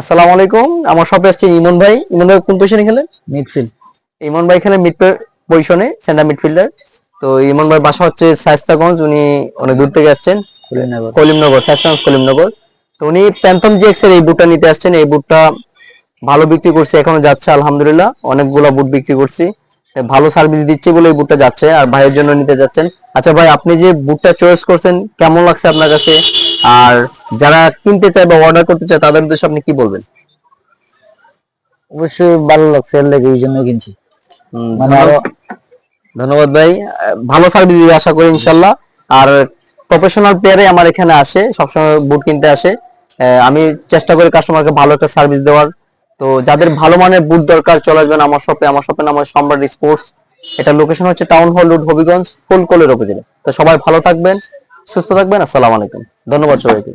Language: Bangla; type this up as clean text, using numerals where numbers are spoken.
আসসালামু আলাইকুম। আমার শপে আসছে ইমন ভাই। ইমন ভাই কোন পজিশনে খেলেন? মিডফিল্ড। ইমন ভাই খেলেন মিড পজিশনে, সেন্টার মিডফিল্ডার। তো ইমন ভাই বাসা হচ্ছে শায়েস্তাগঞ্জ। উনি অনেক দূর থেকে আসছেন, কলিমনগর। কলিমনগর, শায়েস্তাগঞ্জ কলিমনগর। তো উনি প্যান্থম জিএক্স এর এই বুটটা নিতে আসছেন। এই বুটটা ভালো বিক্রি করছে, এখনো যাচ্ছে আলহামদুলিল্লাহ। অনেকগুলো বুট বিক্রি করছি, ভালো সার্ভিস দিচ্ছে বলে এই বুটটা যাচ্ছে, আর ভাইয়ের জন্য নিতে যাচ্ছেন। আচ্ছা ভাই, আপনি যে বুটটা চয়েস করছেন কেমন লাগছে আপনার কাছে? আর যারা কিনতে চায় বা অর্ডার করতে চায় তাদের উদ্দেশ্যে আপনি কি বলবেন? অবশ্যই ভালো লাগছে, এর লেগে এই জন্য কিনছি। মানে আরো ধন্যবাদ ভাই। ভালো সার্ভিস দিবে আশা করি ইনশাল্লাহ। আর প্রফেশনাল প্লেয়ারে আমার এখানে আসে, সবসময় বুট কিনতে আসে। আমি চেষ্টা করি কাস্টমারকে ভালো একটা সার্ভিস দেওয়ার। তো যাদের ভালো মানের বুট দরকার চলে আসবেন আমার শপে। আমার শপের নাম হচ্ছে সম্রাট স্পোর্টস। এটা লোকেশন হচ্ছে টাউন হল রোড, হবিগঞ্জ, ফুলকলের উপজেলা। তো সবাই ভালো থাকবেন, সুস্থ থাকবেন। আসসালামু আলাইকুম। ধন্যবাদ সবাইকে।